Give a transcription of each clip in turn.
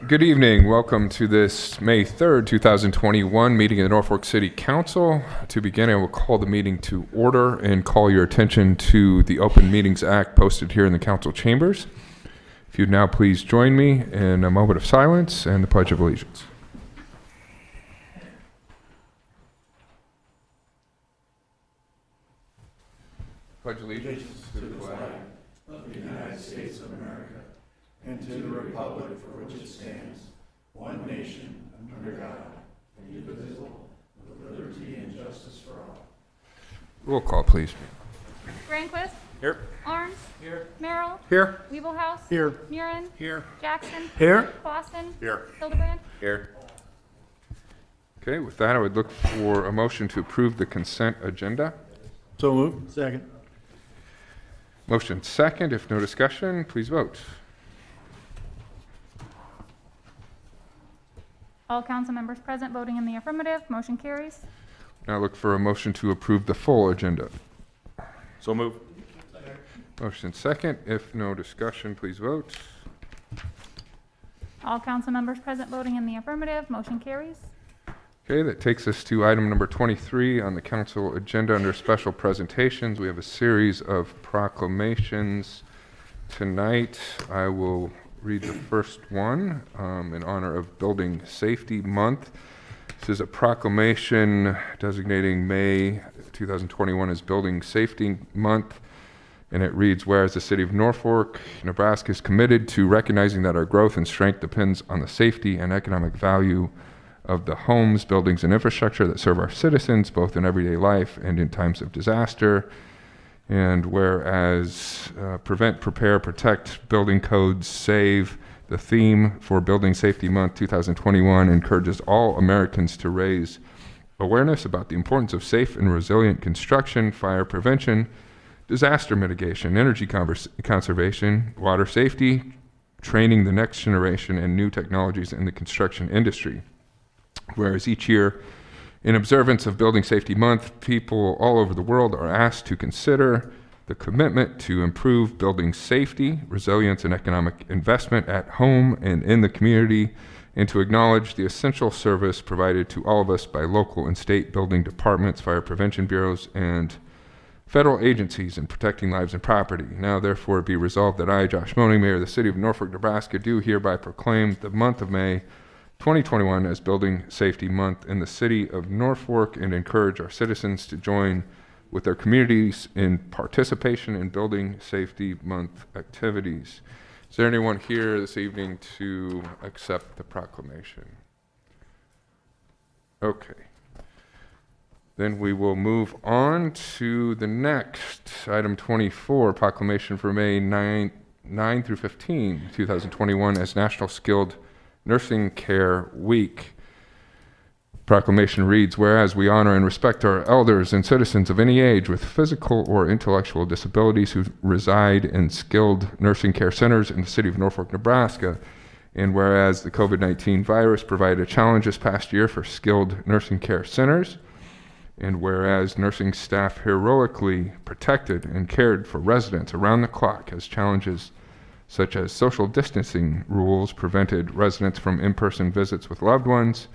Good evening. Welcome to this May 3rd, 2021 meeting of the Norfolk City Council. To begin, I will call the meeting to order and call your attention to the Open Meetings Act posted here in the council chambers. If you'd now please join me in a moment of silence and the Pledge of Allegiance. Pledge allegiance to the flag of the United States of America and to the republic for which it stands, one nation, under God, indivisible, with liberty and justice for all. Roll call, please. Granquist. Here. Arms. Here. Merrill. Here. Weeblehouse. Here. Murin. Here. Jackson. Here. Clausen. Here. Hildebrand. Here. Okay, with that, I would look for a motion to approve the consent agenda. So moved. Second. Motion second. If no discussion, please vote. All council members present voting in the affirmative. Motion carries. Now look for a motion to approve the full agenda. So moved. Motion second. If no discussion, please vote. All council members present voting in the affirmative. Motion carries. Okay, that takes us to item number 23 on the council agenda under special presentations. We have a series of proclamations tonight. I will read the first one in honor of Building Safety Month. This is a proclamation designating May 2021 as Building Safety Month. And it reads, whereas the city of Norfolk, Nebraska is committed to recognizing that our growth and strength depends on the safety and economic value of the homes, buildings, and infrastructure that serve our citizens, both in everyday life and in times of disaster. And whereas prevent, prepare, protect, building codes, save, the theme for Building Safety Month 2021 encourages all Americans to raise awareness about the importance of safe and resilient construction, fire prevention, disaster mitigation, energy conservation, water safety, training the next generation, and new technologies in the construction industry. Whereas each year, in observance of Building Safety Month, people all over the world are asked to consider the commitment to improve building safety, resilience, and economic investment at home and in the community, and to acknowledge the essential service provided to all of us by local and state building departments, fire prevention bureaus, and federal agencies in protecting lives and property. Now, therefore, be resolved that I, Josh Moning, Mayor of the City of Norfolk, Nebraska, do hereby proclaim the month of May 2021 as Building Safety Month in the City of Norfolk and encourage our citizens to join with their communities in participation in Building Safety Month activities. Is there anyone here this evening to accept the proclamation? Okay. Then we will move on to the next, item 24, proclamation for May 9 through 15, 2021 as National Skilled Nursing Care Week. Proclamation reads, whereas we honor and respect our elders and citizens of any age with physical or intellectual disabilities who reside in skilled nursing care centers in the city of Norfolk, Nebraska, and whereas the COVID-19 virus provided a challenge this past year for skilled nursing care centers, and whereas nursing staff heroically protected and cared for residents around the clock as challenges such as social distancing rules prevented residents from in-person visits with loved ones,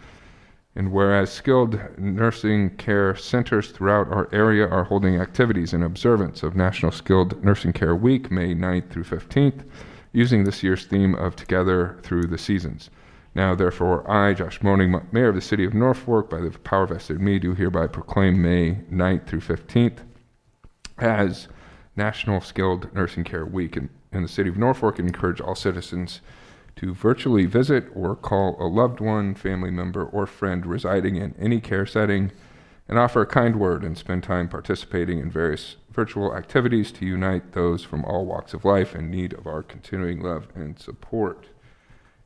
and whereas skilled nursing care centers throughout our area are holding activities in observance of National Skilled Nursing Care Week, May 9th through 15th, using this year's theme of Together Through the Seasons. Now, therefore, I, Josh Moning, Mayor of the City of Norfolk, by the power vested in me, do hereby proclaim May 9th through 15th as National Skilled Nursing Care Week in the City of Norfolk and encourage all citizens to virtually visit or call a loved one, family member, or friend residing in any care setting and offer a kind word and spend time participating in various virtual activities to unite those from all walks of life in need of our continuing love and support.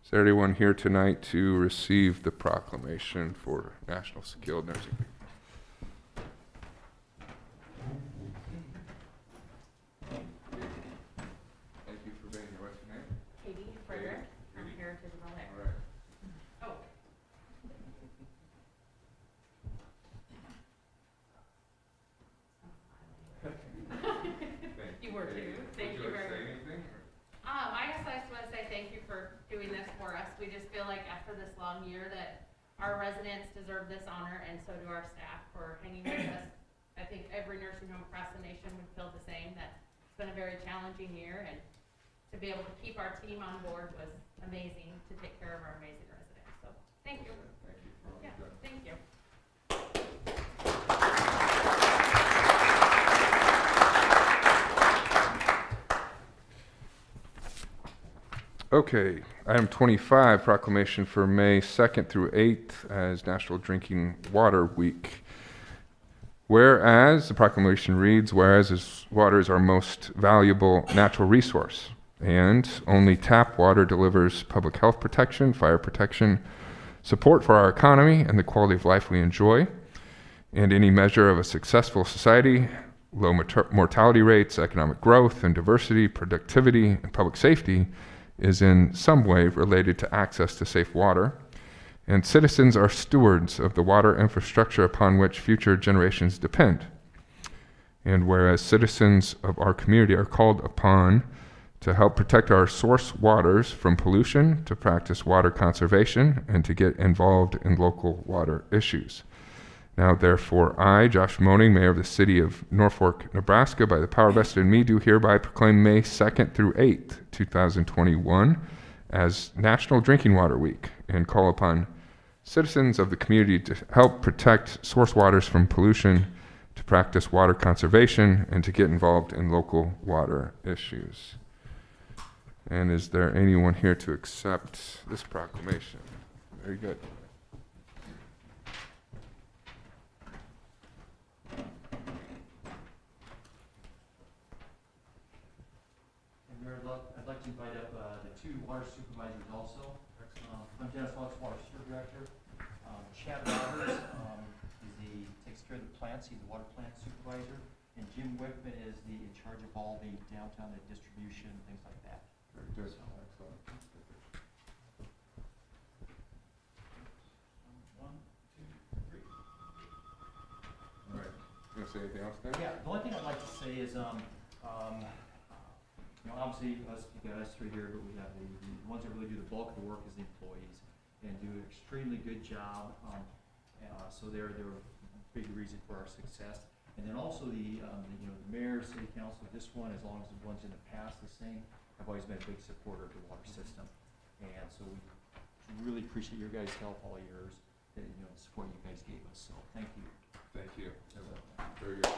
Is there anyone here tonight to receive the proclamation for National Skilled Nursing Week? Thank you for being here. What's your name? Katie Frederick from Heritage Rolex. All right. Oh. You were too. Thank you very much. I guess I just want to say thank you for doing this for us. We just feel like after this long year that our residents deserve this honor, and so do our staff for hanging with us. I think every nursing home across the nation would feel the same, that it's been a very challenging year, and to be able to keep our team on board was amazing to take care of our amazing residents. So thank you. Thank you for all Yeah, you've done. thank you. Okay, item 25, proclamation for May 2nd through 8th as National Drinking Water Week. Whereas, the proclamation reads, whereas water is our most valuable natural resource, and only tap water delivers public health protection, fire protection, support for our economy, and the quality of life we enjoy, and any measure of a successful society, low mortality rates, economic growth and diversity, productivity, and public safety is in some way related to access to safe water, and citizens are stewards of the water infrastructure upon which future generations depend. And whereas citizens of our community are called upon to help protect our source waters from pollution, to practice water conservation, and to get involved in local water issues. Now, therefore, I, Josh Moaning, Mayor of the City of Norfolk, Nebraska, by the power vested in me, do hereby proclaim May 2nd through 8th, 2021, as National Drinking Water Week, and call upon citizens of the community to help protect source waters from pollution, to practice water conservation, and to get involved in local water issues. And is there anyone here to accept this proclamation? Very good. I'd like to invite up the two water supervisors also. I'm Dennis Fox, Water Sewer Director. Chad Roberts takes care of the plants, he's the water plant supervisor. And Jim Wickman is in charge of all the downtown distribution, things like that. Very good. So, Excellent. One, two, three. All right. You want to say anything else, Dan? Yeah, the only thing I'd like to say is, obviously you got us three here, but we have the ones that really do the bulk of the work is the employees and do an extremely good job. So they're a big reason for our success. And then also the mayor, city council, this one, as long as the ones in the past the same, have always been a big supporter of the water system. And so we really appreciate your guys' help, all yours, the support you guys gave us. So thank you. Thank you. Very good.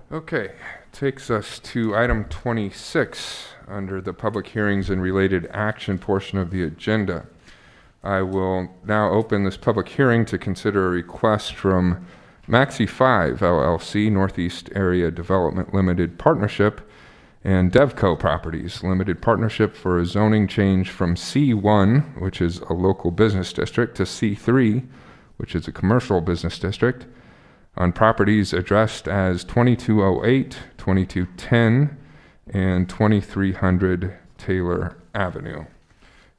Okay, takes us to item 26 under the public hearings and related action portion of the agenda. I will now open this public hearing to consider a request from Maxi 5 LLC, Northeast Area Development Limited Partnership, and Devco Properties Limited Partnership for a zoning change from C1, which is a local business district, to C3, which is a commercial business district, on properties addressed as 2208, 2210, and 2300 Taylor Avenue.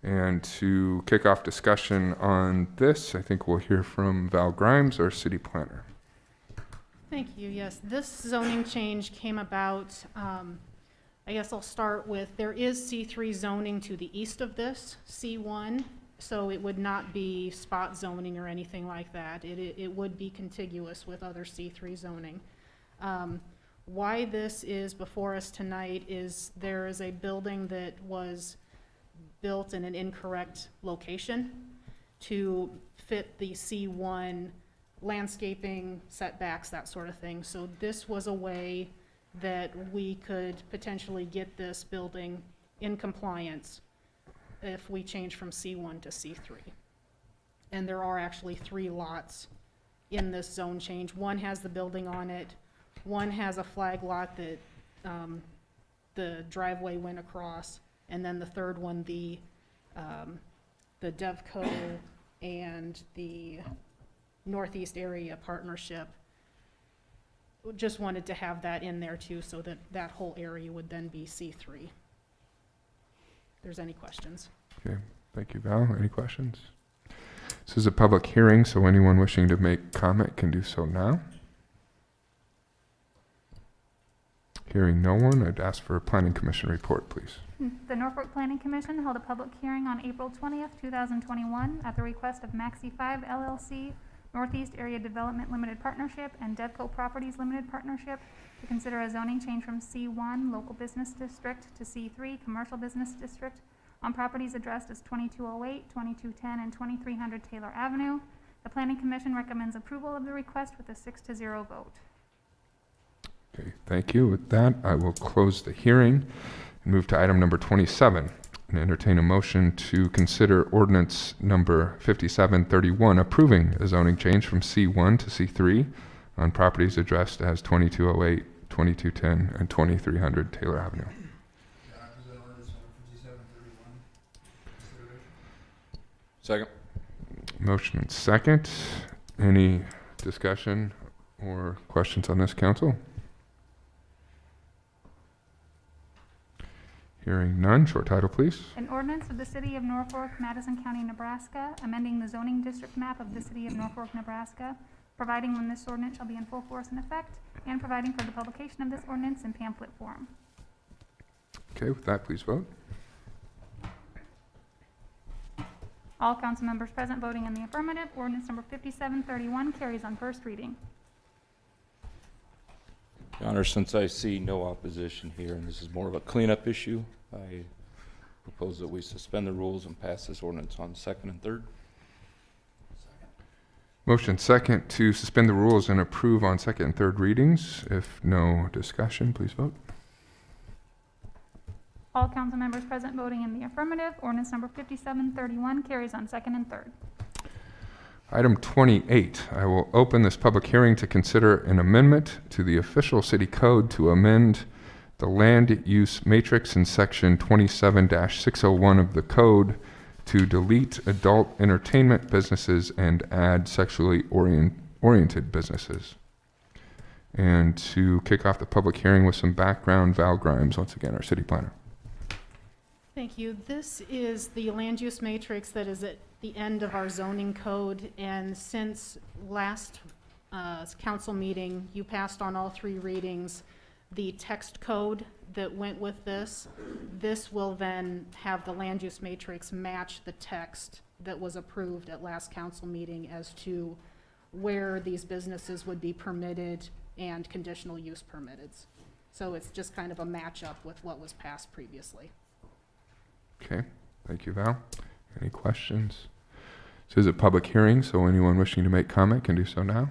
And to kick off discussion on this, I think we'll hear from Val Grimes, our city planner. Thank you. Yes, this zoning change came about, I guess I'll start with, there is C3 zoning to the east of this, C1, so it would not be spot zoning or anything like that. It would be contiguous with other C3 zoning. Why this is before us tonight is there is a building that was built in an incorrect location to fit the C1 landscaping, setbacks, that sort of thing. So this was a way that we could potentially get this building in compliance if we change from C1 to C3. And there are actually 3 lots in this zone change. One has the building on it, one has a flag lot that the driveway went across, and then the third one, the Devco and the Northeast Area Partnership just wanted to have that in there too, so that that whole area would then be C3. If there's any questions. Okay, thank you, Val. Any questions? This is a public hearing, so anyone wishing to make comment can do so now. Hearing no one, I'd ask for a Planning Commission report, please. The Norfolk Planning Commission held a public hearing on April 20th, 2021 at the request of Maxi 5 LLC, Northeast Area Development Limited Partnership, and Devco Properties Limited Partnership to consider a zoning change from C1 Local Business District to C3 Commercial Business District on properties addressed as 2208, 2210, and 2300 Taylor Avenue. The Planning Commission recommends approval of the request with a 6-0 vote. Okay, thank you. With that, I will close the hearing and move to item number 27 and entertain a motion to consider ordinance number 5731 approving a zoning change from C1 to C3 on properties addressed as 2208, 2210, and 2300 Taylor Avenue. Second. Motion and second. Any discussion or questions on this, council? Hearing none. Short title, please. An ordinance of the City of Norfolk, Madison County, Nebraska, amending the zoning district map of the City of Norfolk, Nebraska, providing when this ordinance shall be in full force and effect, and providing for the publication of this ordinance in pamphlet form. Okay, with that, please vote. All council members present voting in the affirmative. Ordinance number 5731 carries on first reading. Your Honor, since I see no opposition here, and this is more of a cleanup issue, I propose that we suspend the rules and pass this ordinance on second and third. Motion second to suspend the rules and approve on second and third readings. If no discussion, please vote. All council members present voting in the affirmative. Ordinance number 5731 carries on second and third. Item 28, I will open this public hearing to consider an amendment to the official city code to amend the land use matrix in section 27-601 of the code to delete adult entertainment businesses and add sexually oriented businesses. And to kick off the public hearing with some background, Val Grimes, once again, our city planner. Thank you. This is the land use matrix that is at the end of our zoning code, and since last council meeting, you passed on all three readings the text code that went with this. This will then have the land use matrix match the text that was approved at last council meeting as to where these businesses would be permitted and conditional use permitted. So it's just kind of a match-up with what was passed previously. Okay, thank you, Val. Any questions? This is a public hearing, so anyone wishing to make comment can do so now.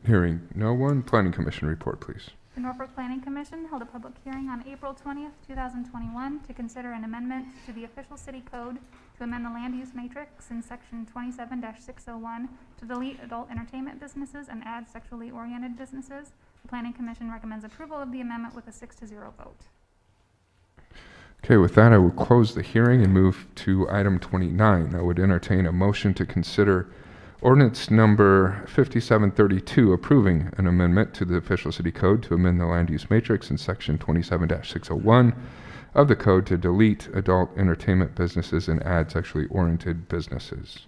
Hearing no one, Planning Commission report, please. The Norfolk Planning Commission held a public hearing on April 20th, 2021 to consider an amendment to the official city code to amend the land use matrix in section 27-601 to delete adult entertainment businesses and add sexually oriented businesses. The Planning Commission recommends approval of the amendment with a 6-0 vote. Okay, with that, I will close the hearing and move to item 29. I would entertain a motion to consider ordinance number 5732 approving an amendment to the official city code to amend the land use matrix in section 27-601 of the code to delete adult entertainment businesses and add sexually oriented businesses.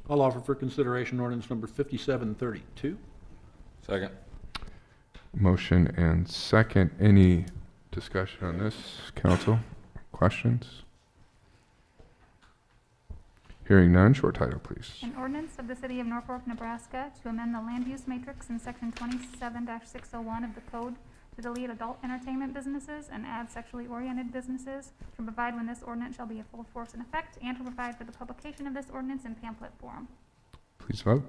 I'll offer for consideration ordinance number 5732. Second. Motion and second. Any discussion on this, council? Questions? Hearing none, short title, please. An ordinance of the City of Norfolk, Nebraska to amend the land use matrix in section 27-601 of the code to delete adult entertainment businesses and add sexually oriented businesses, to provide when this ordinance shall be in full force and effect, and to provide for the publication of this ordinance in pamphlet form. Please vote.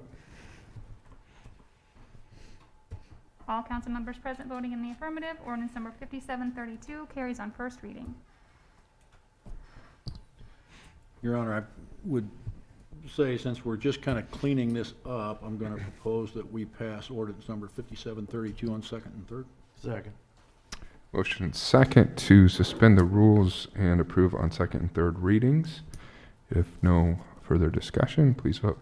All council members present voting in the affirmative. Ordinance number 5732 carries on first reading. Your Honor, I would say, since we're just kind of cleaning this up, I'm going to propose that we pass ordinance number 5732 on second and third. Second. Motion and second to suspend the rules and approve on second and third readings. If no further discussion, please vote.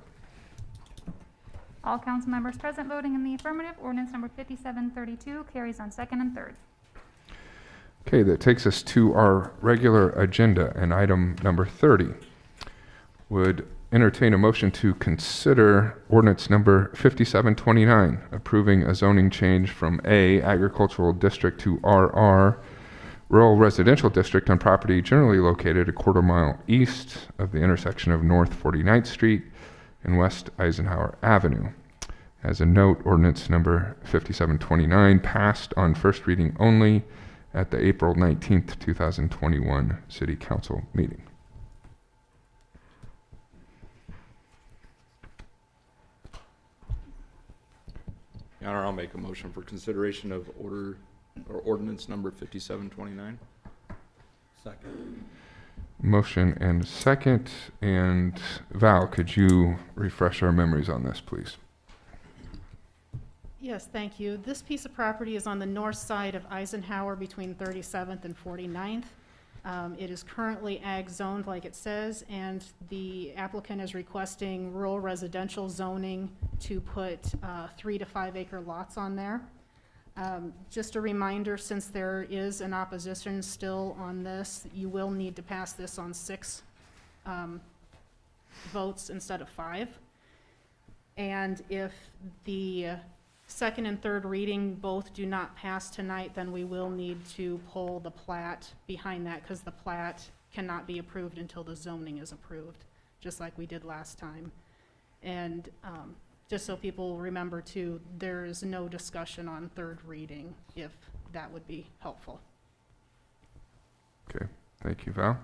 All council members present voting in the affirmative, ordinance number 5732 carries on second and third. Okay, that takes us to our regular agenda and item number 30. Would entertain a motion to consider ordinance number 5729, approving a zoning change from A, agricultural district to RR, rural residential district on property generally located a quarter-mile east of the intersection of North 49th Street and West Eisenhower Avenue. As a note, ordinance number 5729 passed on first reading only at the April 19th, 2021 City Council meeting. Your Honor, I'll make a motion for consideration of ordinance number 5729. Second. Motion and second. And Val, could you refresh our memories on this, please? Yes, thank you. This piece of property is on the north side of Eisenhower between 37th and 49th. It is currently ag zoned like it says, and the applicant is requesting rural residential zoning to put 3 to 5 acre lots on there. Just a reminder, since there is an opposition still on this, you will need to pass this on 6 votes instead of 5. And if the second and third reading both do not pass tonight, then we will need to pull the plat behind that, because the plat cannot be approved until the zoning is approved, just like we did last time. And just so people remember too, there is no discussion on third reading, if that would be helpful. Okay, thank you, Val.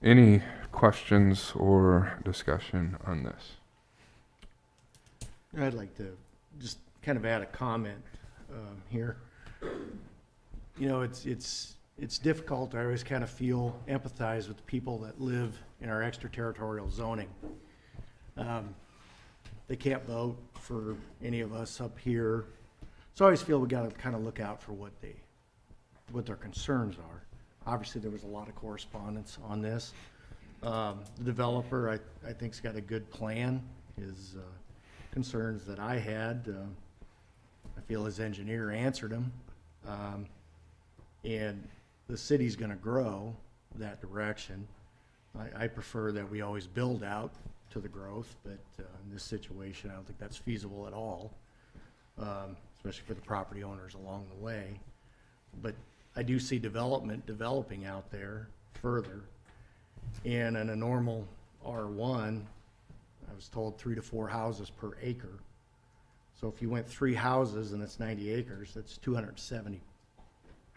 Any questions or discussion on this? I'd like to just kind of add a comment here. You know, it's difficult. I always kind of empathize with the people that live in our extraterritorial zoning. They can't vote for any of us up here. So I always feel we got to kind of look out for what their concerns are. Obviously, there was a lot of correspondence on this. The developer, I think, has got a good plan. His concerns that I had, I feel his engineer answered them. And the city's going to grow that direction. I prefer that we always build out to the growth, but in this situation, I don't think that's feasible at all, especially for the property owners along the way. But I do see developing out there further. And in a normal R1, I was told 3 to 4 houses per acre. So if you went 3 houses and it's 90 acres, that's 270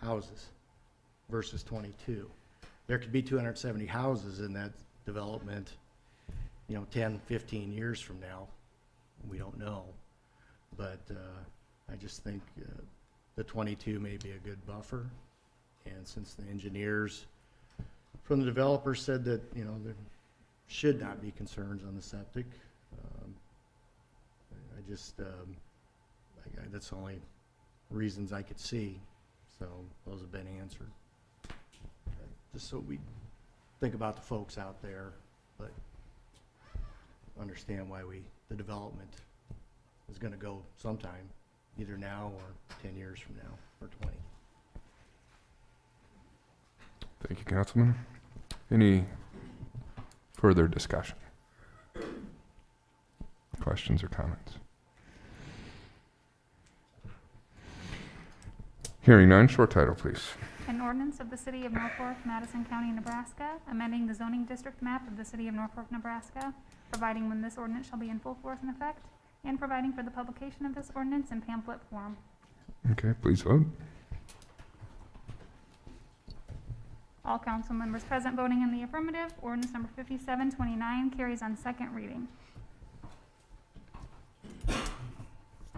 houses versus 22. There could be 270 houses in that development, 10, 15 years from now. We don't know. But I just think the 22 may be a good buffer. And since the engineers from the developer said that, there should not be concerns on the septic, that's the only reasons I could see. So those have been answered. Just so we think about the folks out there, but understand why the development is going to go sometime, either now or 10 years from now, or 20. Thank you, Councilman. Any further discussion? Questions or comments? Hearing none, short title, please. An ordinance of the City of Norfolk, Madison County, Nebraska, amending the zoning district map of the City of Norfolk, Nebraska, providing when this ordinance shall be in full force and effect, and providing for the publication of this ordinance in pamphlet form. Okay, please vote. All council members present voting in the affirmative, ordinance number 5729 carries on second reading.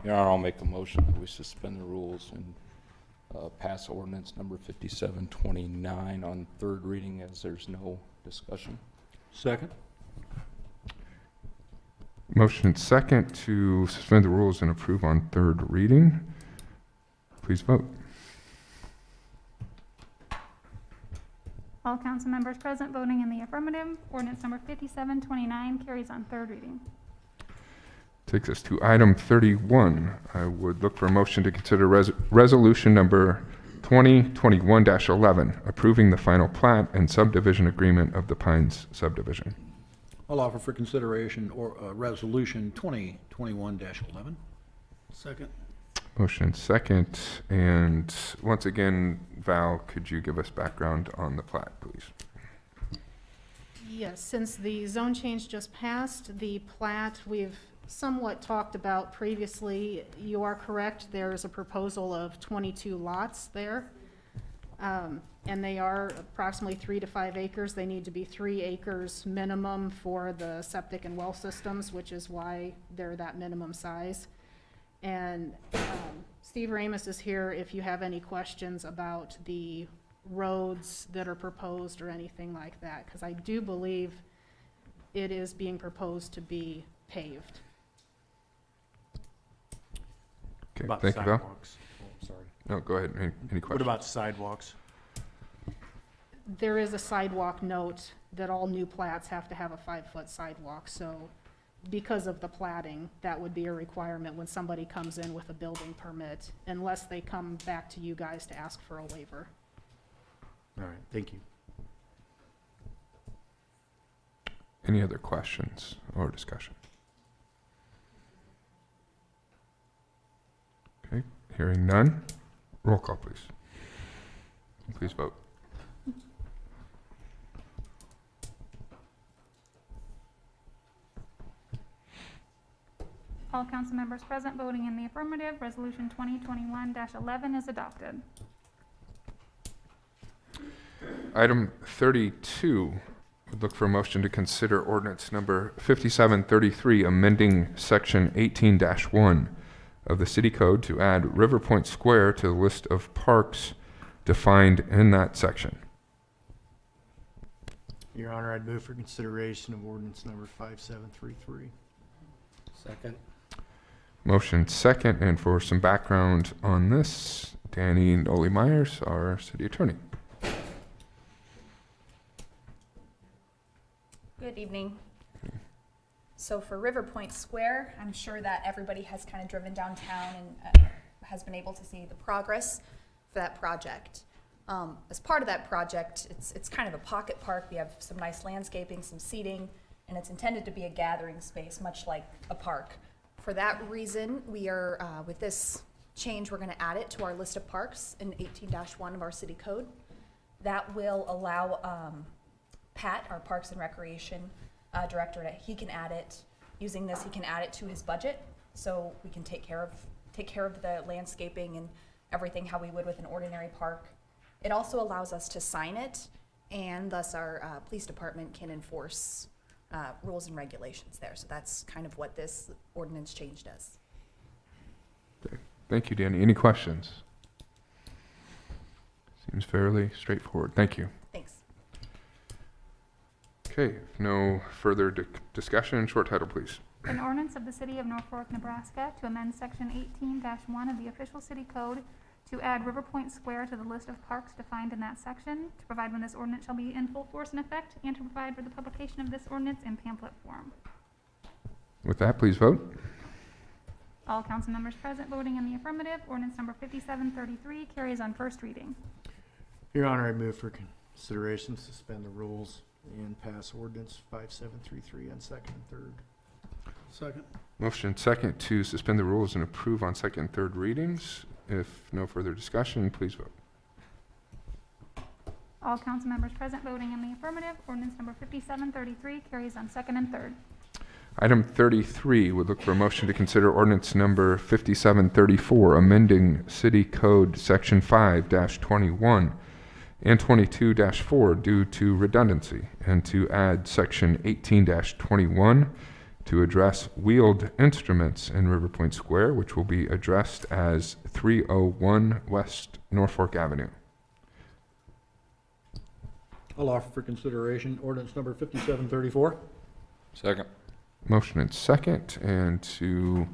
Your Honor, I'll make a motion that we suspend the rules and pass ordinance number 5729 on third reading, as there's no discussion. Second. Motion and second to suspend the rules and approve on third reading. Please vote. All council members present voting in the affirmative, ordinance number 5729 carries on third reading. Takes us to item 31. I would look for a motion to consider resolution number 2021-11, approving the final plat and subdivision agreement of the Pines subdivision. I'll offer for consideration or resolution 2021-11. Second. Motion second, and once again, Val, could you give us background on the plat, please? Yes, since the zone change just passed, the plat we've somewhat talked about previously, you are correct, there's a proposal of 22 lots there. And they are approximately 3 to 5 acres. They need to be 3 acres minimum for the septic and well systems, which is why they're that minimum size. And Steve Ramus is here if you have any questions about the roads that are proposed or anything like that, because I do believe it is being proposed to be paved. Okay, About thank you, Val. sidewalks. Oh, sorry. No, go ahead. Any What questions? about sidewalks? There is a sidewalk note that all new plats have to have a 5-foot sidewalk, so because of the platting, that would be a requirement when somebody comes in with a building permit, unless they come back to you guys to ask for a waiver. All right, thank you. Any other questions or discussion? Okay, hearing none. Roll call, please. Please vote. All council members present voting in the affirmative, resolution 2021-11 is adopted. Item 32, would look for a motion to consider ordinance number 5733, amending section 18-1 of the city code to add River Point Square to the list of parks defined in that section. Your Honor, I'd move for consideration of ordinance number 5733. Second. Motion second, and for some background on this, Danny Noli Myers, our city attorney. Good evening. So for River Point Square, I'm sure that everybody has kind of driven downtown and has been able to see the progress for that project. As part of that project, it's kind of a pocket park. We have some nice landscaping, some seating, and it's intended to be a gathering space, much like a park. For that reason, we are, with this change, we're going to add it to our list of parks in 18-1 of our city code. That will allow Pat, our Parks and Recreation director, he can add it. Using this, he can add it to his budget, so we can take care of the landscaping and everything how we would with an ordinary park. It also allows us to sign it, and thus our police department can enforce rules and regulations there. So that's kind of what this ordinance change does. Okay. Thank you, Danny. Any questions? Seems fairly straightforward. Thank you. Thanks. Okay, if no further discussion, short title, please. An ordinance of the city of Norfolk, Nebraska to amend section 18-1 of the official city code to add River Point Square to the list of parks defined in that section, to provide when this ordinance shall be in full force and effect, and to provide for the publication of this ordinance in pamphlet form. With that, please vote. All council members present voting in the affirmative, ordinance number 5733 carries on first reading. Your Honor, I move for consideration, suspend the rules, and pass ordinance 5733 on second and third. Second. Motion second to suspend the rules and approve on second and third readings. If no further discussion, please vote. All council members present voting in the affirmative, ordinance number 5733 carries on second and third. Item 33 would look for a motion to consider ordinance number 5734, amending City Code Section 5-21 and 22-4 due to redundancy, and to add Section 18-21 to address wheeled instruments in River Point Square, which will be addressed as 301 West Norfolk Avenue. I'll offer for consideration ordinance number 5734. Second. Motion and second, and to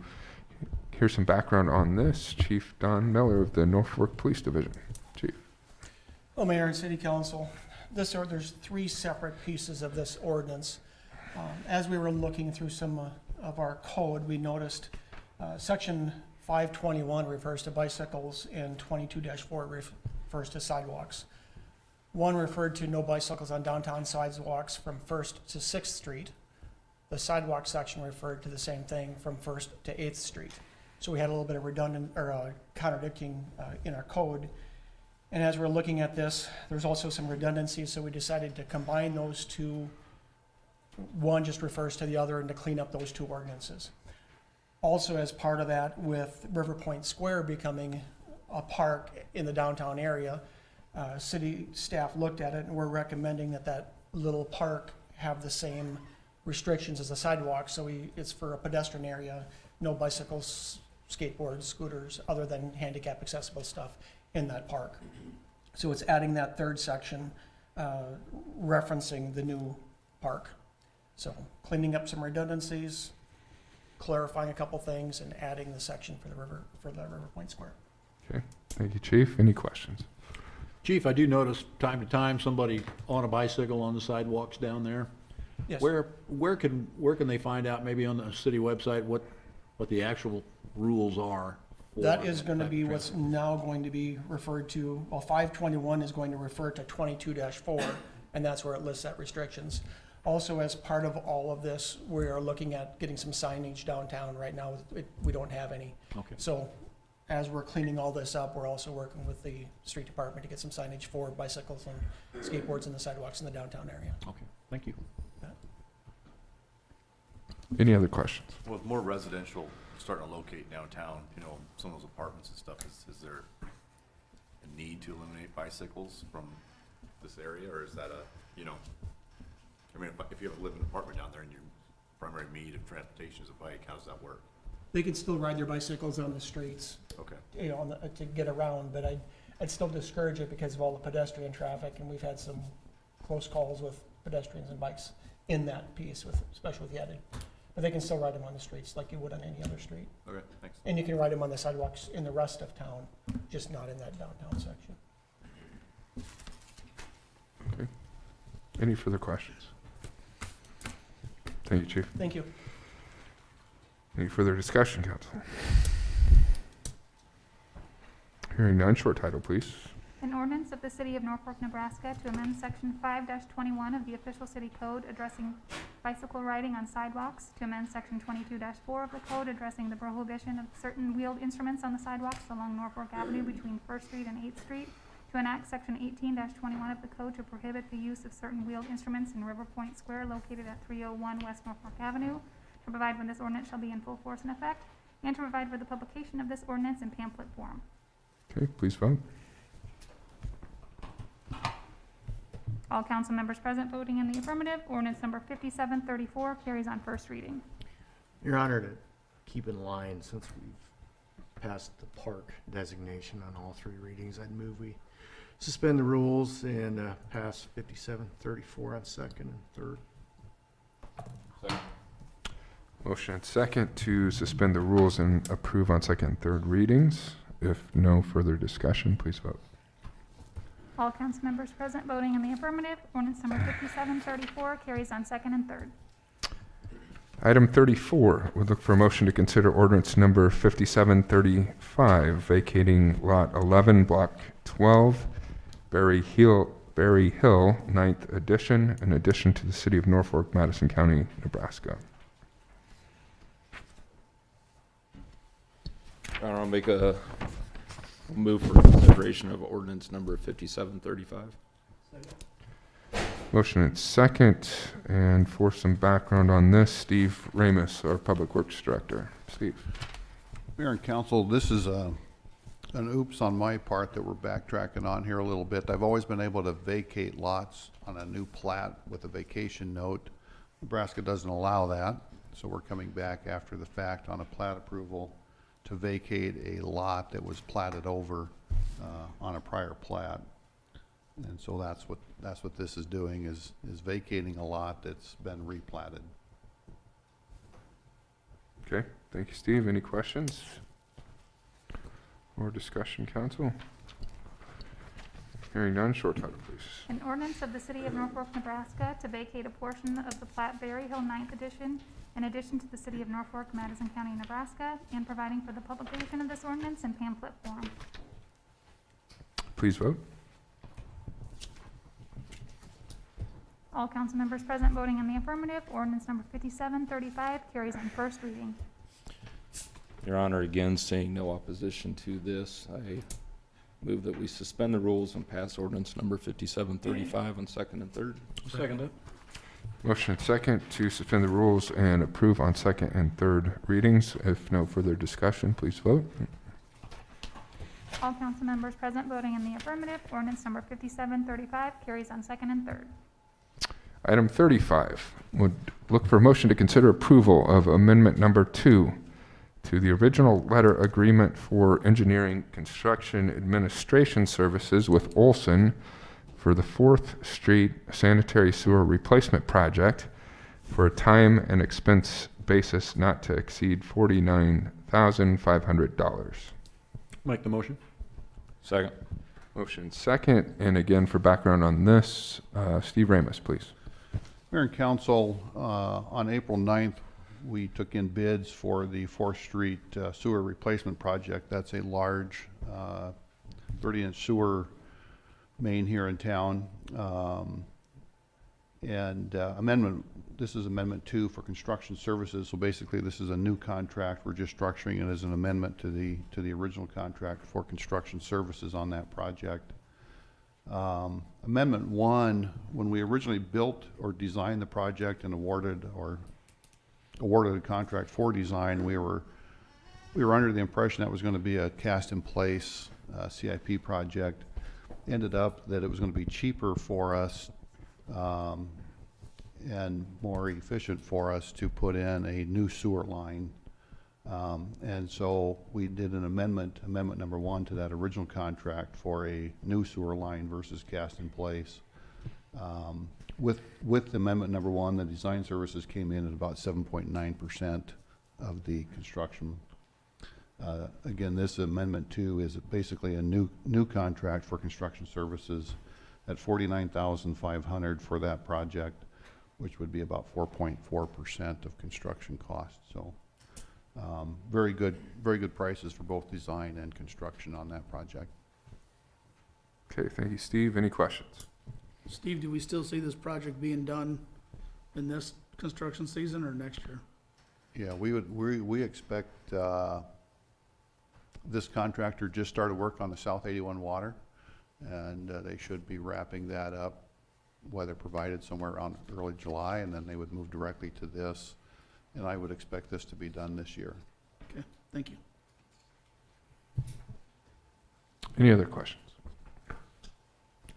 hear some background on this, Chief Don Miller of the Norfolk Police Division. Chief. Well, Mayor and City Council, there's 3 separate pieces of this ordinance. As we were looking through some of our code, we noticed section 521 refers to bicycles and 22-4 refers to sidewalks. One referred to no bicycles on downtown sidewalks from 1st to 6th Street. The sidewalk section referred to the same thing from 1st to 8th Street. So we had a little bit of redundant or contradicting in our code. And as we're looking at this, there's also some redundancies, so we decided to combine those two. One just refers to the other and to clean up those two ordinances. Also, as part of that, with River Point Square becoming a park in the downtown area, city staff looked at it and we're recommending that that little park have the same restrictions as the sidewalk. So it's for a pedestrian area, no bicycles, skateboards, scooters, other than handicap accessible stuff in that park. So it's adding that third section, referencing the new park. So cleaning up some redundancies, clarifying a couple things, and adding the section for the River Point Square. Okay, thank you, Chief. Any questions? Chief, I do notice time to time somebody on a bicycle on the sidewalks down there. Yes. Where can they find out, maybe on the city website, what the actual rules are? That is going to be what's now going to be referred to, well, 521 is going to refer to 22-4, and that's where it lists that restrictions. Also, as part of all of this, we are looking at getting some signage downtown. Right now, we don't have any. Okay. So as we're cleaning all this up, we're also working with the street department to get some signage for bicycles and skateboards in the sidewalks in the downtown area. Okay, thank you. Any other questions? With more residential starting to locate downtown, you know, some of those apartments and stuff, is there a need to eliminate bicycles from this area, or is that a, you know, I mean, if you have a living apartment down there and your primary means of transportation is a bike, how does that work? They can still ride their bicycles on the streets, Okay. you know, to get around, but I'd still discourage it because of all the pedestrian traffic, and we've had some close calls with pedestrians and bikes in that piece, especially with the added. But they can still ride them on the streets like you would on any other street. Okay, thanks. And you can ride them on the sidewalks in the rest of town, just not in that downtown section. Okay. Any further questions? Thank you, Chief. Thank you. Any further discussion, council? Hearing none, short title, please. An ordinance of the City of Norfolk, Nebraska to amend Section 5-21 of the official city code addressing bicycle riding on sidewalks, to amend Section 22-4 of the code addressing the prohibition of certain wheeled instruments on the sidewalks along Norfolk Avenue between 1st Street and 8th Street, to enact Section 18-21 of the code to prohibit the use of certain wheeled instruments in River Point Square located at 301 West Norfolk Avenue, to provide when this ordinance shall be in full force and effect, and to provide for the publication of this ordinance in pamphlet form. Okay, please vote. All council members present voting in the affirmative. Ordinance number 5734 carries on first reading. Your Honor, to keep in line, since we've passed the park designation on all three readings, I'd move we suspend the rules and pass 5734 on second and third. Second. Motion and second to suspend the rules and approve on second and third readings. If no further discussion, please vote. All council members present voting in the affirmative. Ordinance number 5734 carries on second and third. Item 34, would look for a motion to consider ordinance number 5735, vacating lot 11, block 12, Berry Hill, 9th edition, in addition to the city of Norfolk, Madison County, Nebraska. I'll make a move for consideration of ordinance number 5735. Motion and second, and for some background on this, Steve Ramus, our Public Works Director. Steve. Mayor and Council, this is an oops on my part that we're backtracking on here a little bit. I've always been able to vacate lots on a new plat with a vacation note. Nebraska doesn't allow that, so we're coming back after the fact on a plat approval to vacate a lot that was platted over on a prior plat. And so that's what this is doing, is vacating a lot that's been replatted. Okay, thank you, Steve. Any questions or discussion, council? Hearing none, short title, please. An ordinance of the City of Norfolk, Nebraska to vacate a portion of the plat Berry Hill 9th Edition in addition to the City of Norfolk, Madison County, Nebraska, and providing for the publication of this ordinance in pamphlet form. Please vote. All council members present voting in the affirmative. Ordinance number 5735 carries on first reading. Your Honor, again, seeing no opposition to this, I move that we suspend the rules and pass ordinance number 5735 on second and third. Second it. Motion and second to suspend the rules and approve on second and third readings. If no further discussion, please vote. All council members present voting in the affirmative. Ordinance number 5735 carries on second and third. Item 35 would look for a motion to consider approval of amendment number 2 to the original letter agreement for engineering construction administration services with Olson for the 4th Street Sanitary Sewer Replacement Project for a time and expense basis not to exceed $49,500. Make the motion. Second. Motion second, and again for background on this, Steve Ramus, please. Mayor and Council, on April 9th, we took in bids for the 4th Street sewer replacement project. That's a large 30-inch sewer main here in town. This is Amendment 2 for construction services. So basically, this is a new contract. We're just structuring it as an amendment to the original contract for construction services on that project. Amendment 1, when we originally built or designed the project and awarded a contract for design, we were under the impression that was going to be a cast-in-place CIP project. Ended up that it was going to be cheaper for us and more efficient for us to put in a new sewer line. And so we did an amendment number 1 to that original contract for a new sewer line versus cast in place. With amendment number 1, the design services came in at about 7.9% of the construction. Again, this amendment 2 is basically a new contract for construction services at $49,500 for that project, which would be about 4.4% of construction costs. So very good prices for both design and construction on that project. Okay, thank you, Steve. Any questions? Steve, do we still see this project being done in this construction season or next year? Yeah, we expect this contractor just started work on the South 81 water, and they should be wrapping that up, weather provided, somewhere around early July, and then they would move directly to this, and I would expect this to be done this year. Okay, thank you. Any other questions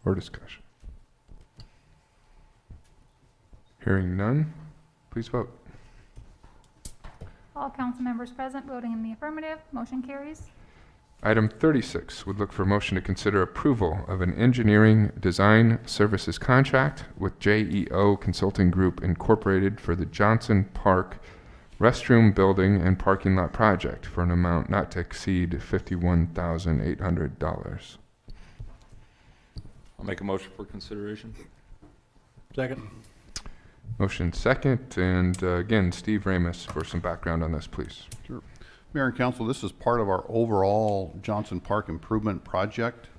or discussion? Hearing none, please vote. All council members present voting in the affirmative. Motion carries. Item 36 would look for a motion to consider approval of an engineering design services contract with JEO Consulting Group Incorporated for the Johnson Park restroom building and parking lot project for an amount not to exceed $51,800. I'll make a motion for consideration. Second. Motion second, and again, Steve Ramus for some background on this, please. Sure. Mayor and Council, this is part of our overall Johnson Park improvement project,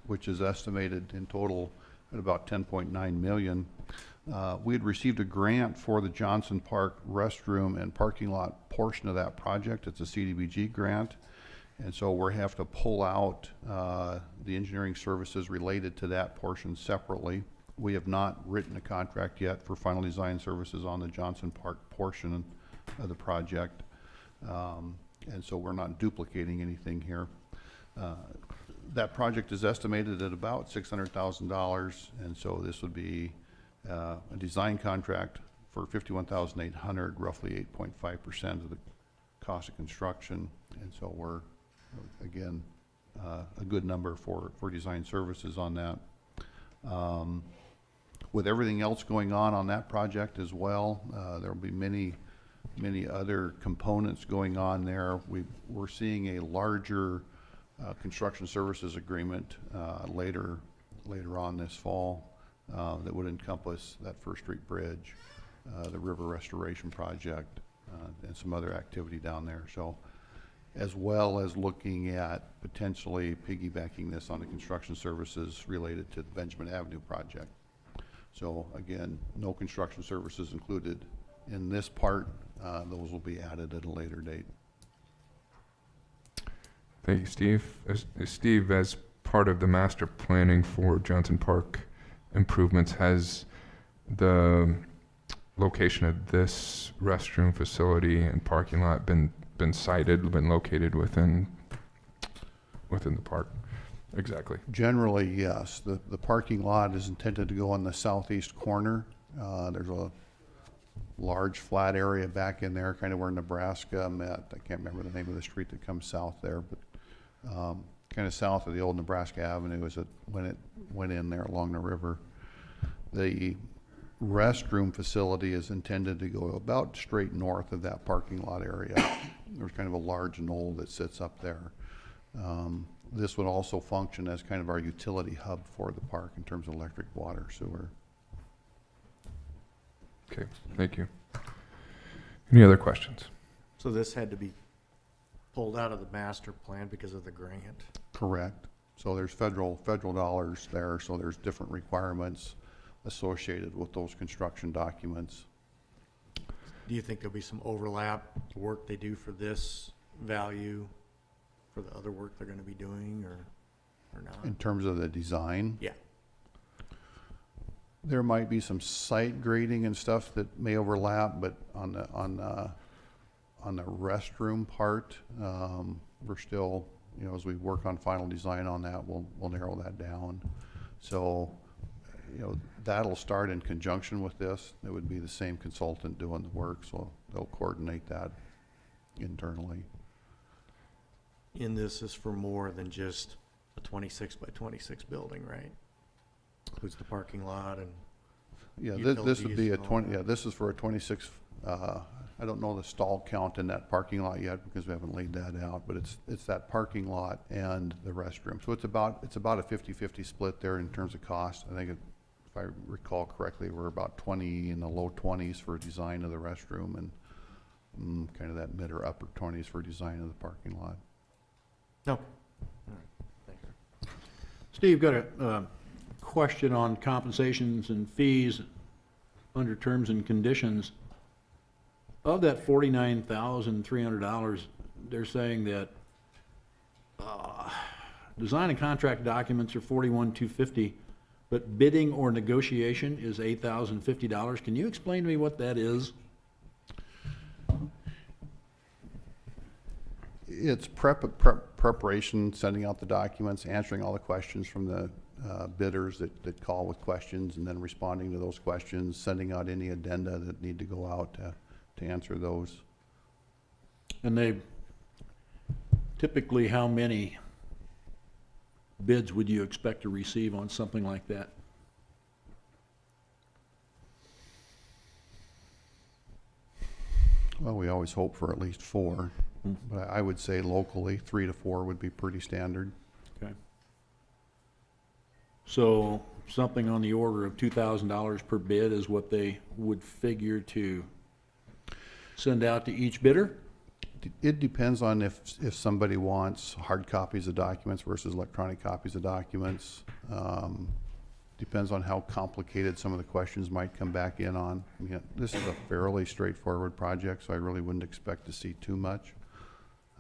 which is estimated in total at about $10.9 million. We had received a grant for the Johnson Park restroom and parking lot portion of that project. It's a CDBG grant, and so we have to pull out the engineering services related to that portion separately. We have not written a contract yet for final design services on the Johnson Park portion of the project. And so we're not duplicating anything here. That project is estimated at about $600,000, and so this would be a design contract for $51,800, roughly 8.5% of the cost of construction. And so we're, again, a good number for design services on that. With everything else going on that project as well, there will be many other components going on there. We're seeing a larger construction services agreement later on this fall that would encompass that First Street Bridge, the river restoration project, and some other activity down there. So, as well as looking at potentially piggybacking this on the construction services related to the Benjamin Avenue project. So again, no construction services included in this part. Those will be added at a later date. Thank you, Steve. Steve, as part of the master planning for Johnson Park improvements, has the location of this restroom facility and parking lot been cited, been located within the park? Exactly. Generally, yes. The parking lot is intended to go on the southeast corner. There's a large flat area back in there, kind of where Nebraska met. I can't remember the name of the street that comes south there, but kind of south of the old Nebraska Avenue is when it went in there along the river. The restroom facility is intended to go about straight north of that parking lot area. There's kind of a large knoll that sits up there. This would also function as kind of our utility hub for the park in terms of electric, water, sewer. Okay, thank you. Any other questions? So this had to be pulled out of the master plan because of the grant? Correct. So there's federal dollars there, so there's different requirements associated with those construction documents. Do you think there'll be some overlap, the work they do for this value for the other work they're gonna be doing, or not? In terms of the design? Yeah. There might be some site grading and stuff that may overlap, but on the restroom part, we're still, as we work on final design on that, we'll narrow that down. So, that'll start in conjunction with this. It would be the same consultant doing the work, so they'll coordinate that internally. And this is for more than just a 26 by 26 building, right? Includes the parking lot and Yeah, this would be utilities a and all 20, that. yeah, this is for a 26, I don't know the stall count in that parking lot yet because we haven't laid that out, but it's that parking lot and the restroom. So it's about a 50-50 split there in terms of cost. I think if I recall correctly, we're about 20 in the low 20s for design of the restroom and kind of that mid or upper 20s for design of the parking lot. No. All right, thank you. Steve, got a question on compensations and fees under terms and conditions. Of that $49,300, they're saying that design and contract documents are $41,250, but bidding or negotiation is $8,050. Can you explain to me what that is? It's preparation, sending out the documents, answering all the questions from the bidders that call with questions, and then responding to those questions, sending out any addenda that need to go out to answer those. And they, typically, how many bids would you expect to receive on something like that? Well, we always hope for at least 4, but I would say locally, 3 to 4 would be pretty standard. Okay. So something on the order of $2,000 per bid is what they would figure to send out to each bidder? It depends on if somebody wants hard copies of documents versus electronic copies of documents. Depends on how complicated some of the questions might come back in on. This is a fairly straightforward project, so I really wouldn't expect to see too much.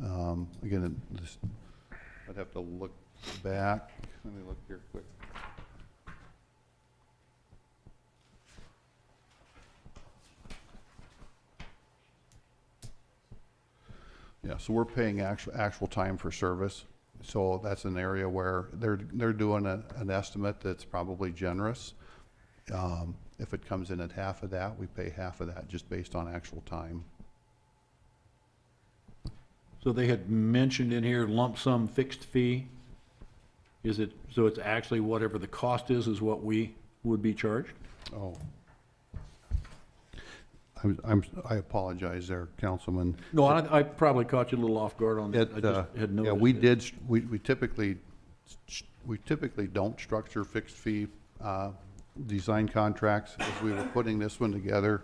Again, I'd have to look back. Let me look here quick. Yeah, so we're paying actual time for service. So that's an area where they're doing an estimate that's probably generous. If it comes in at half of that, we pay half of that just based on actual time. So they had mentioned in here lump sum fixed fee. Is it, so it's actually whatever the cost is what we would be charged? Oh. I apologize there, Councilman. No, I probably caught you a little off guard on that. I just had noticed. Yeah, we it. did, we typically don't structure fixed fee design contracts. As we were putting this one together,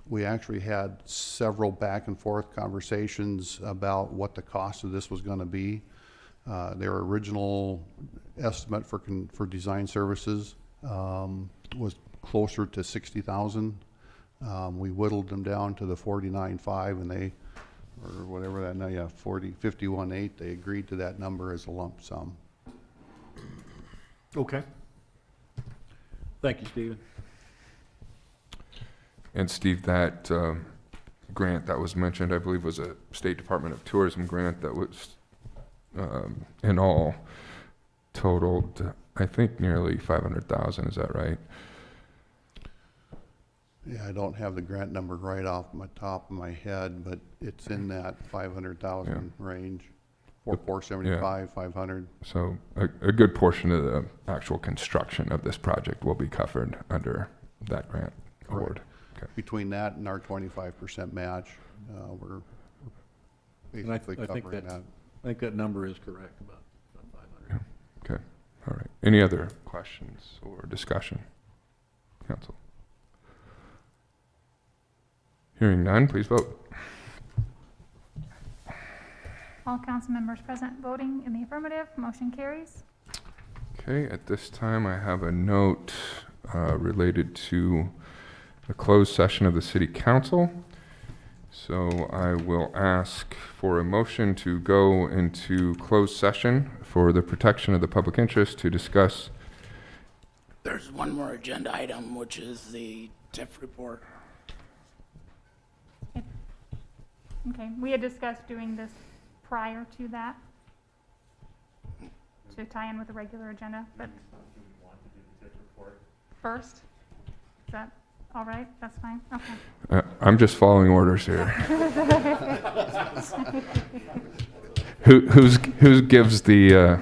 we actually had several back and forth conversations about what the cost of this was going to be. Their original estimate for design services was closer to 60,000. We whittled them down to the 49.5, and they, or whatever that now, yeah, 51.8. They agreed to that number as a lump sum. Okay. Thank you, Stephen. And Steve, that grant that was mentioned, I believe, was a State Department of Tourism grant that was, in all, totaled, I think, nearly 500,000. Is that right? Yeah, I don't have the grant number right off my top of my head, but it's in that 500,000 range, 475, 500. So a good portion of the actual construction of this project will be covered under that grant award. Okay. Between that and our 25% match, we're basically I think covering that. I think that number is correct, about 500. Okay. All right. Any other questions or discussion? Council. Hearing none, please vote. All council members present voting in the affirmative, motion carries. Okay, at this time, I have a note related to the closed session of the City Council. So I will ask for a motion to go into closed session for the protection of the public interest to discuss. There's one more agenda item, which is the TIF report. Okay, we had discussed doing this prior to that to tie in with the regular agenda, but first, is that all right? That's fine? Okay. I'm just following orders here. Who gives the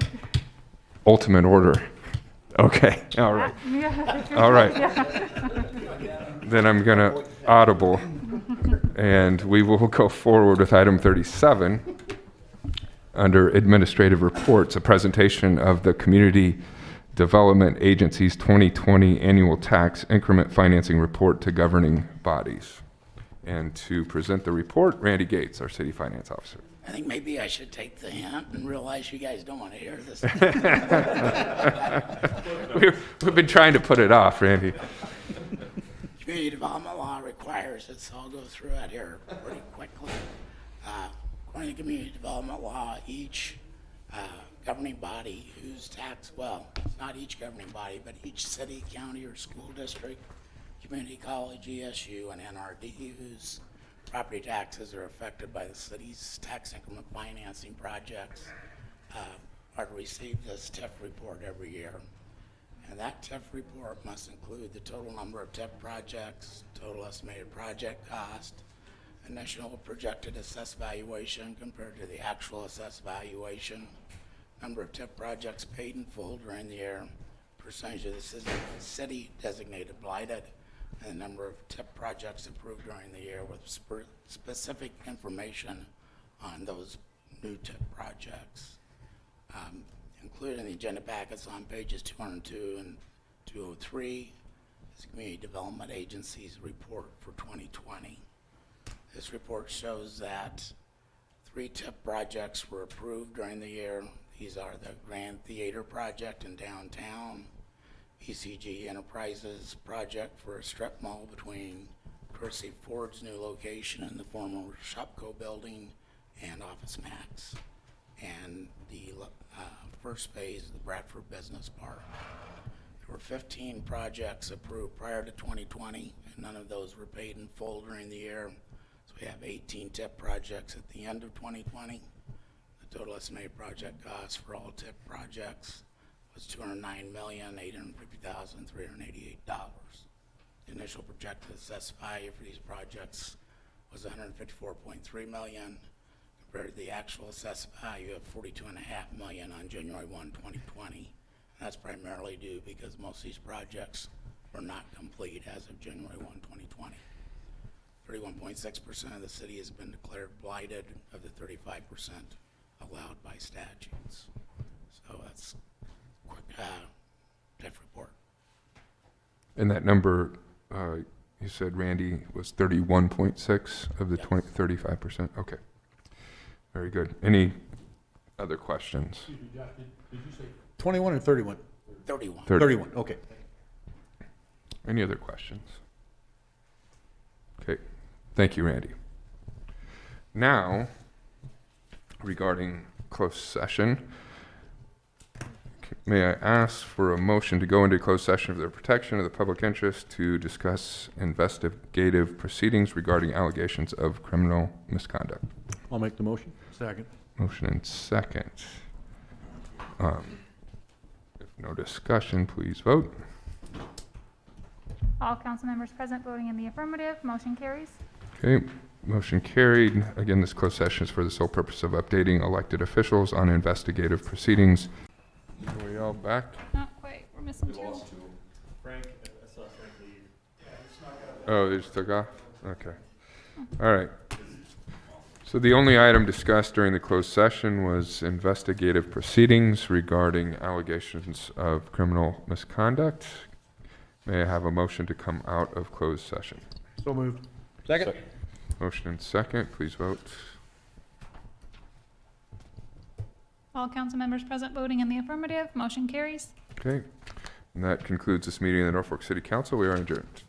ultimate order? Okay, all right. All right. Then I'm going to audible, and we will go forward with item 37 under administrative reports, a presentation of the Community Development Agency's 2020 Annual Tax Increment Financing Report to governing bodies. And to present the report, Randy Gates, our City Finance Officer. I think maybe I should take the hint and realize you guys don't want to hear this. We've been trying to put it off, Randy. Community development law requires it, so I'll go through it here pretty quickly. According to community development law, each governing body whose tax, well, it's not each governing body, but each city, county, or school district, community college, ESU, and NRD whose property taxes are affected by the city's tax increment financing projects are to receive this TIF report every year. And that TIF report must include the total number of TIF projects, total estimated project cost, initial projected assessed valuation compared to the actual assessed valuation, number of TIF projects paid in full during the year, percentage of the city designated blighted, and the number of TIF projects approved during the year with specific information on those new TIF projects. Included in the agenda packets on pages 202 and 203 is the Community Development Agency's report for 2020. This report shows that 3 TIF projects were approved during the year. These are the Grand Theater project in downtown, ECG Enterprises project for a strip mall between Kersey Ford's new location and the former Shopco building and Office Max, and the first phase of the Bradford Business Park. There were 15 projects approved prior to 2020, and none of those were paid in full during the year. So we have 18 TIF projects at the end of 2020. The total estimated project cost for all TIF projects was $209,850,388. The initial projected assessed value for these projects was $154.3 million, compared to the actual assessed value of $42.5 million on January 1, 2020. And that's primarily due because most of these projects were not complete as of January 1, 2020. 31.6% of the city has been declared blighted of the 35% allowed by statutes. So that's quick, TIF report. And that number, you said, Randy, was 31.6 of the 35%? Okay. Very good. Any other questions? Excuse me, Josh, did you say 21 or 31? 31. 31, okay. Any other questions? Okay. Thank you, Randy. Now, regarding closed session, may I ask for a motion to go into closed session for the protection of the public interest to discuss investigative proceedings regarding allegations of criminal misconduct? I'll make the motion. Second. Motion and second. If no discussion, please vote. All council members present voting in the affirmative, motion carries. Okay, motion carried. Again, this closed session is for the sole purpose of updating elected officials on investigative proceedings. Are we all back? Not quite, we're missing two. Frank, I saw Frank leave. Oh, they just took off? Okay. All right. So the only item discussed during the closed session was investigative proceedings regarding allegations of criminal misconduct. May I have a motion to come out of closed session? So moved. Second. Motion and second, please vote. All council members present voting in the affirmative, motion carries. Okay. And that concludes this meeting of the Norfolk City Council. We are adjourned.